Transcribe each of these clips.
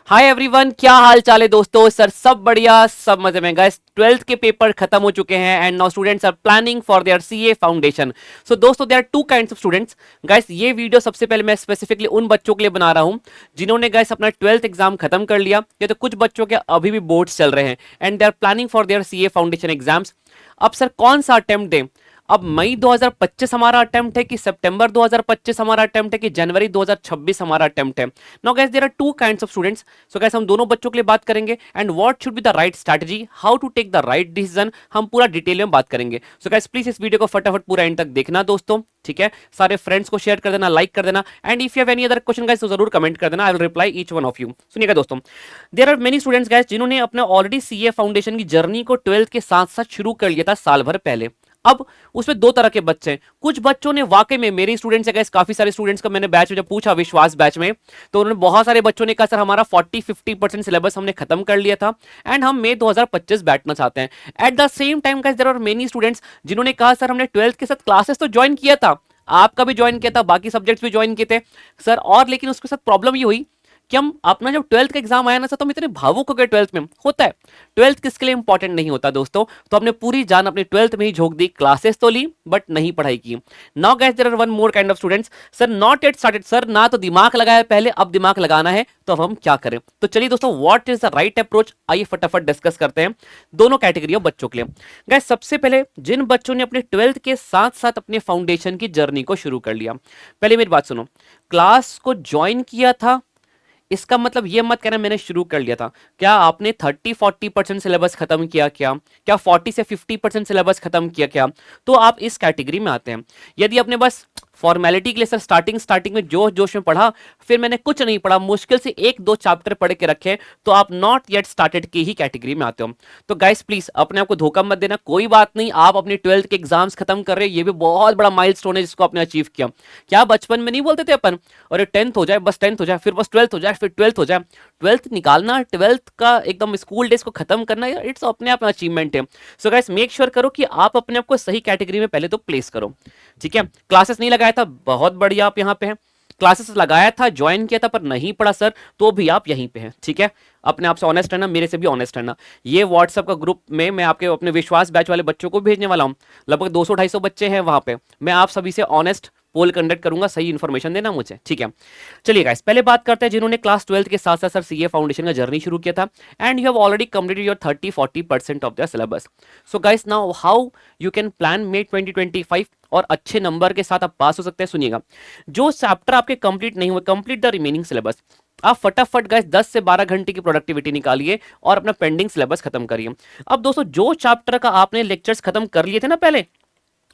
Hi everyone, क्या हाल चाल है दोस्तों। सर सब बढ़िया, सब मजे में। गाइस 12th के पेपर खत्म हो चुके हैं and now students are planning for their CA foundation. So दोस्तों there are two kinds of students. Guys ये वीडियो सबसे पहले मैं स्पेसिफिकली उन बच्चों के लिए बना रहा हूं जिन्होंने गाइस अपना 12th एग्जाम खत्म कर लिया, या तो कुछ बच्चों के अभी भी बोर्ड्स चल रहे हैं and they are planning for their CA foundation exams. अब सर कौन सा अटेम्प्ट दें? अब मई 2025 हमारा अटेम्प्ट है कि सितंबर 2025 हमारा अटेम्प्ट है कि जनवरी 2026 हमारा अटेम्प्ट है? Now guys there are two kinds of students. So guys हम दोनों बच्चों के लिए बात करेंगे and what should be the right strategy, how to take the right decision, हम पूरा डिटेल में बात करेंगे। सो गाइस प्लीज इस वीडियो को फटाफट पूरा एंड तक देखना दोस्तों, ठीक है। सारे फ्रेंड्स को शेयर कर देना, लाइक कर देना and if you have any other question guys तो जरूर कमेंट कर देना, I will reply each one of you. सुनिएगा दोस्तों, there are many students guys जिन्होंने अपने ऑलरेडी सीए फाउंडेशन की जर्नी को 12th के साथ साथ शुरू कर लिया था साल भर पहले। अब उसमें दो तरह के बच्चे हैं। कुछ बच्चों ने वाकई में, मेरे स्टूडेंट्स है, काफी सारे स्टूडेंट्स का मैंने बैच में जब पूछा विश्वास बैच में, तो उन्होंने बहुत सारे बच्चों ने कहा सर हमारा 40-50% सिलेबस हमने खत्म कर लिया था एंड हम मई 2025 बैठना चाहते हैं। At the same time guys there are many students जिन्होंने कहा सर हमने 12th के साथ क्लासेस तो ज्वाइन किया था, आपका भी ज्वाइन किया था, बाकी सब्जेक्ट्स भी ज्वाइन किए थे सर, और लेकिन उसके साथ प्रॉब्लम ये हुई कि हम अपना जब 12th का एग्जाम आया ना सर, तो हम इतने भावुक हो गए। 12th में होता है, 12th किसके लिए इंपॉर्टेंट नहीं होता दोस्तों, तो हमने पूरी जान अपने 12th में ही झोंक दी, क्लासेस तो ली बट नहीं पढ़ाई की। Now guys there are one more kind of students, sir not yet started, sir ना तो दिमाग लगाया पहले, अब दिमाग लगाना है, तो अब हम क्या करें? तो चलिए दोस्तों, what is the right approach, आइए फटाफट डिस्कस करते हैं दोनों कैटेगरी ऑफ बच्चों के लिए। गाइस सबसे पहले जिन बच्चों ने अपने 12th के साथ साथ अपने फाउंडेशन की जर्नी को शुरू कर लिया, पहले मेरी बात सुनो। क्लास को ज्वाइन किया था इसका मतलब ये मत कहना मैंने शुरू कर लिया था। क्या आपने 30-40% सिलेबस खत्म किया? क्या 40 से 50% सिलेबस खत्म किया? क्या तो आप इस कैटेगरी में आते हैं। यदि आपने बस फॉर्मेलिटी के लिए सर स्टार्टिंग में जोश जोश में पढ़ा, फिर मैंने कुछ नहीं पढ़ा, मुश्किल से 1-2 चैप्टर पढ़ के रखे, तो आप नॉट येट स्टार्टेड की ही कैटेगरी में आते हो। तो गाइस प्लीज अपने आप को धोखा मत देना। कोई बात नहीं, आप अपने 12th के एग्जाम्स खत्म कर रहे हैं, ये भी बहुत बड़ा माइलस्टोन है जिसको आपने अचीव किया। क्या बचपन में नहीं बोलते थे अपन, और 10th हो जाए, बस 10th हो जाए, फिर बस 12th हो जाए, फिर 12th हो जाए। 12th निकालना, 12th का एकदम स्कूल डेज को खत्म करना, इट्स अपने आप में अचीवमेंट है। सो गाइस मेक श्योर करो कि आप अपने आप को सही कैटेगरी में पहले तो प्लेस करो, ठीक है। क्लासेस नहीं लगाया था, बहुत बढ़िया, आप यहाँ पे हैं। क्लासेस लगाया था, ज्वाइन किया था, पर नहीं पढ़ा सर, तो भी आप यहीं पे हैं, ठीक है। अपने आप से ऑनेस्ट रहना, मेरे से भी ऑनेस्ट रहना। ये व्हाट्सएप का ग्रुप में मैं आपके अपने विश्वास बैच वाले बच्चों को भेजने वाला हूँ, लगभग 200-250 बच्चे हैं वहां पे। मैं आप सभी से ऑनेस्ट पोल कंडक्ट करूंगा, सही इन्फॉर्मेशन देना मुझे, ठीक है। चलिए गाइस पहले बात करते हैं जिन्होंने क्लास 12th के साथ साथ सर सीए फाउंडेशन का जर्नी शुरू किया था and you have already completed your 30-40% of the syllabus. So guys now how you can plan May 2025 और अच्छे नंबर के साथ आप पास हो सकते हैं। सुनिएगा, जो चैप्टर आपके कंप्लीट नहीं हुए, कंप्लीट द रिमेनिंग सिलेबस। आप फटाफट गाइस 10 से 12 घंटे की प्रोडक्टिविटी निकालिए और अपना पेंडिंग सिलेबस खत्म करिए। अब दोस्तों जो चैप्टर का आपने लेक्चर्स खत्म कर लिए थे ना पहले,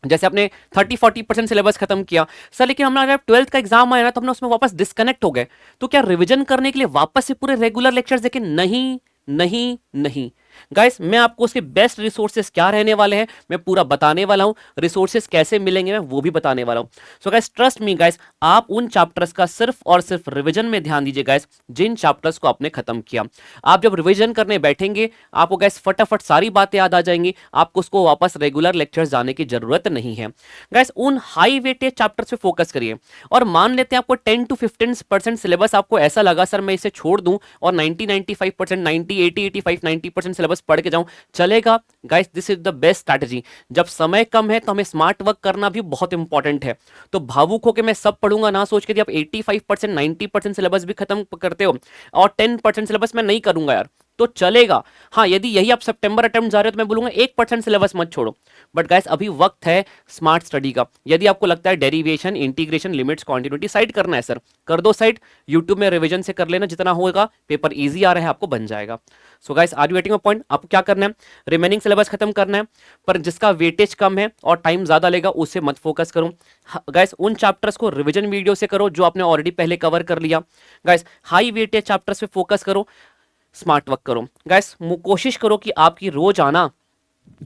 जैसे आपने 30-40% सिलेबस खत्म किया सर, लेकिन हमारा 12th का एग्जाम आया ना, तो हमने उसमें वापस डिस्कनेक्ट हो गए, तो क्या रिवीजन करने के लिए वापस से पूरे रेगुलर लेक्चर्स देखें? नहीं नहीं नहीं गाइस, मैं आपको उसके बेस्ट रिसोर्सेस क्या रहने वाले हैं मैं पूरा बताने वाला हूं, रिसोर्सेस कैसे मिलेंगे मैं वो भी बताने वाला हूं। So guys trust me guys, आप उन चैप्टर्स का सिर्फ और सिर्फ रिवीजन में ध्यान दीजिए गाइस, जिन चैप्टर्स को आपने खत्म किया। आप जब रिवीजन करने बैठेंगे आपको गाइस फटाफट सारी बातें याद आ जाएंगी, आपको उसको वापस रेगुलर लेक्चर्स जाने की जरूरत नहीं है। गाइस उन हाई वेटेज चैप्टर्स पे फोकस करिए, और मान लेते हैं आपको 10-15% सिलेबस आपको ऐसा लगा सर मैं इसे छोड़ दूं और 90-95%, 90-80-85-90% सिलेबस पढ़ के जाऊं, चलेगा guys. This is the best strategy. जब समय कम है तो हमें स्मार्ट वर्क करना भी बहुत इंपॉर्टेंट है। तो भावुक होकर मैं सब पढ़ूंगा ना सोच के, आप 85% 90% सिलेबस भी खत्म करते हो और 10% सिलेबस मैं नहीं करूंगा यार, तो चलेगा। हाँ, यदि यही आप सितंबर अटेम्प्ट जा रहे हो तो मैं बोलूंगा 1% सिलेबस मत छोड़ो, बट गाइस अभी वक्त है स्मार्ट स्टडी का। यदि आपको लगता है derivation, integration, limits, continuity side करना है सर, कर दो साइड, यूट्यूब में रिवीजन से कर लेना, जितना होगा, पेपर इजी आ रहा है आपको, बन जाएगा। So guys are you getting a point? आपको क्या करना है, रिमेनिंग सिलेबस खत्म करना है, पर जिसका वेटेज कम है और टाइम ज्यादा लेगा उससे मत फोकस करो। गाइस उन चैप्टर्स को रिवीजन वीडियो से करो जो आपने ऑलरेडी पहले कवर कर लिया। गाइस हाई वेटेज चैप्टर्स पे फोकस करो, स्मार्ट वर्क करो। गाइस कोशिश करो कि आपकी रोज आना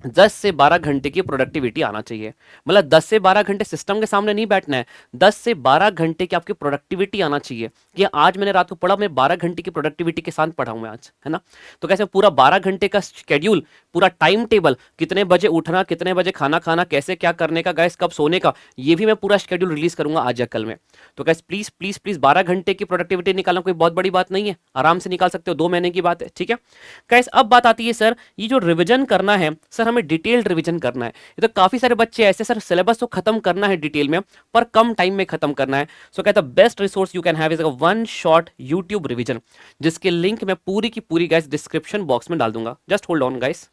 10 से 12 घंटे की प्रोडक्टिविटी आना चाहिए। मतलब 10 से 12 घंटे सिस्टम के सामने नहीं बैठना है, 10 से 12 घंटे की आपकी प्रोडक्टिविटी आना चाहिए कि आज मैंने रात को पढ़ा, मैं 12 घंटे की प्रोडक्टिविटी के साथ पढ़ा हूं मैं आज, है ना। तो कैसे पूरा 12 घंटे का शेड्यूल, पूरा टाइम टेबल, कितने बजे उठना, कितने बजे खाना खाना, कैसे क्या करने का गैस, कब सोने का, ये भी मैं पूरा शेड्यूल रिलीज करूंगा आज या कल में। तो गैस प्लीज प्लीज प्लीज 12 घंटे की प्रोडक्टिविटी निकालना कोई बहुत बड़ी बात नहीं है, आराम से निकाल सकते हो, 2 महीने की बात है, ठीक है। गैस अब बात आती है सर, ये जो रिवीजन करना है सर, हमें डिटेल्ड रिवीजन करना है। ये तो काफी सारे बच्चे ऐसे सर, सिलेबस तो खत्म करना है डिटेल में, पर कम टाइम में खत्म करना है। सो कहता है best resource you can have is a one shot YouTube revision, जिसके लिंक मैं पूरी की पूरी गाइस डिस्क्रिप्शन बॉक्स में डाल दूंगा। Just hold on guys,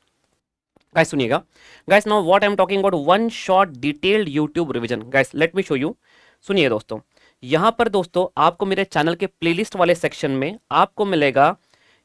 guys सुनिएगा। Guys now what I am talking about one shot detailed YouTube revision. Guys let me show you. सुनिए दोस्तों, यहां पर दोस्तों आपको मेरे चैनल के प्लेलिस्ट वाले सेक्शन में आपको मिलेगा,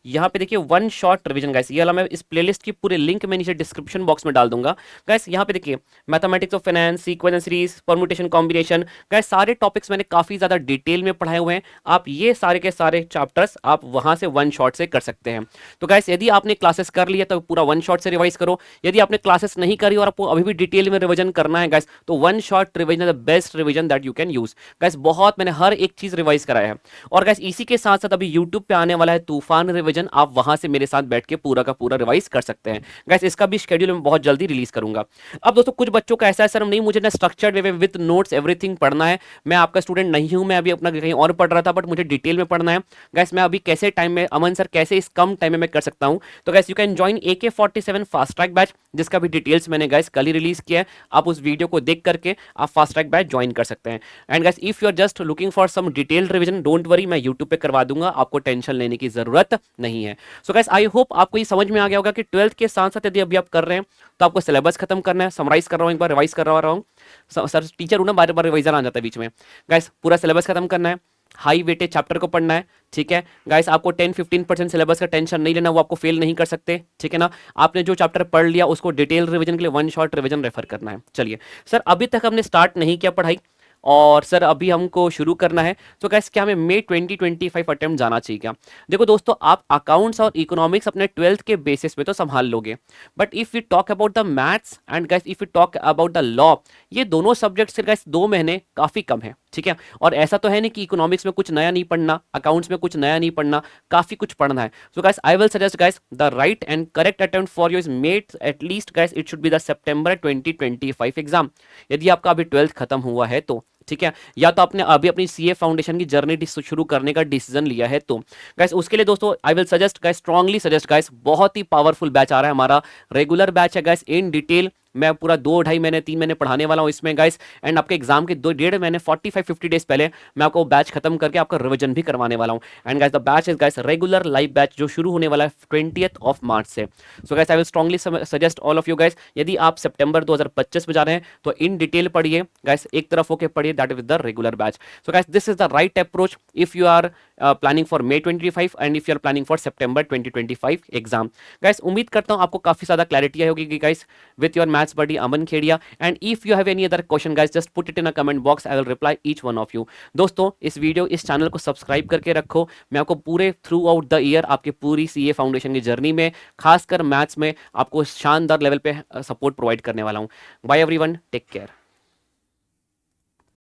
यहाँ पे देखिए वन शॉट रिवीजन। गाइस ये वाला मैं इस प्लेलिस्ट की पूरे लिंक मैं नीचे डिस्क्रिप्शन बॉक्स में डाल दूंगा। गाइस यहाँ पे देखिए mathematics of finance, sequence and series, permutation combination, guys सारे टॉपिक्स मैंने काफी ज्यादा डिटेल में पढ़ाए हुए हैं। आप ये सारे के सारे चैप्टर्स आप वहां से वन शॉट से कर सकते हैं। तो गाइस यदि आपने क्लासेस कर लिया तो पूरा वन शॉट से रिवाइज करो, यदि आपने क्लासेस नहीं करी और आपको अभी भी डिटेल में रिवीजन करना है गाइस, तो one shot revision is the best revision that you can use. Guys बहुत मैंने हर एक चीज रिवाइज कराया है। और गाइस इसी के साथ साथ अभी यूट्यूब पे आने वाला है तूफान रिवीजन, आप वहां से मेरे साथ बैठ के पूरा का पूरा रिवाइज कर सकते हैं। गाइस इसका भी शेड्यूल मैं बहुत जल्दी रिलीज करूंगा। अब दोस्तों कुछ बच्चों का ऐसा है सर, नहीं मुझे ना structured way with notes everything पढ़ना है, मैं आपका स्टूडेंट नहीं हूं, मैं अभी अपना कहीं और पढ़ रहा था, बट मुझे डिटेल में पढ़ना है। गाइस मैं अभी कैसे टाइम में, अमन सर कैसे इस कम टाइम में मैं कर सकता हूं? तो guys you can join AK47 fast track batch, जिसका भी डिटेल्स मैंने गाइस कल ही रिलीज किया है। आप उस वीडियो को देख करके आप फास्ट ट्रैक बैच ज्वाइन कर सकते हैं। And guys if you are just looking for some detailed revision, don't worry, मैं यूट्यूब पे करवा दूंगा, आपको टेंशन लेने की जरूरत नहीं है। सो गाइस आई होप आपको ये समझ में आ गया होगा कि 12th के साथ साथ यदि अभी आप कर रहे हैं तो आपको सिलेबस खत्म करना है। समराइज कर रहा हूं, एक बार रिवाइज कर रहा हूं। सर टीचर हूं ना, बार बार रिवाइजर आ जाता है बीच में। गाइस पूरा सिलेबस खत्म करना है, हाई वेटेज चैप्टर को पढ़ना है, ठीक है। गाइस आपको 10-15% सिलेबस का टेंशन नहीं लेना, वो आपको फेल नहीं कर सकते, ठीक है ना। आपने जो चैप्टर पढ़ लिया उसको डिटेल रिवीजन के लिए वन शॉट रिवीजन रेफर करना है। चलिए सर, अभी तक हमने स्टार्ट नहीं किया पढ़ाई, और सर अभी हमको शुरू करना है, तो गाइस क्या हमें मई 2025 अटेम्प्ट जाना चाहिए क्या? देखो दोस्तों, आप अकाउंट्स और इकोनॉमिक्स अपने 12th के बेसिस पे तो संभाल लोगे, but if you talk about the maths and guys if you talk about the law, ये दोनों सब्जेक्ट्स से गाइस 2 महीने काफी कम है, ठीक है। और ऐसा तो है नहीं कि इकोनॉमिक्स में कुछ नया नहीं पढ़ना, अकाउंट्स में कुछ नया नहीं पढ़ना, काफी कुछ पढ़ना है। So guys I will suggest guys the right and correct attempt for you is made at least guys it should be the September 2025 exam, यदि आपका अभी 12th खत्म हुआ है तो, ठीक है। या तो आपने अभी अपनी सीए फाउंडेशन की जर्नी शुरू करने का डिसीजन लिया है तो गाइस उसके लिए दोस्तों I will suggest guys, strongly suggest guys, बहुत ही पावरफुल बैच आ रहा है हमारा, रेगुलर बैच है गाइस, इन डिटेल मैं पूरा 2-2.5 महीने 3 महीने पढ़ाने वाला हूं इसमें गाइस। एंड आपके एग्जाम के 2-1.5 महीने 45-50 डेज पहले मैं आपको बैच खत्म करके आपका रिवीजन भी करवाने वाला हूं। And guys the batch is guys regular live batch जो शुरू होने वाला है 20th मार्च से। So guys I will strongly suggest all of you guys, यदि आप सितंबर 2025 में जा रहे हैं तो इन डिटेल पढ़िए गाइस, एक तरफ होकर पढ़िए, that is the regular batch. So guys this is the right approach if you are planning for May 25 and if you are planning for September 2025 exam. Guys उम्मीद करता हूं आपको काफी ज्यादा क्लैरिटी होगी guys with your maths buddy Aman Khedia. And if you have any other question guys just put it in a comment box, I will reply each one of you. दोस्तों इस channel को सब्सक्राइब करके रखो, मैं आपको पूरे थ्रू आउट द ईयर आपके पूरी सीए फाउंडेशन की जर्नी में, खासकर मैथ्स में आपको शानदार लेवल पे सपोर्ट प्रोवाइड करने वाला हूं। Bye everyone, take care.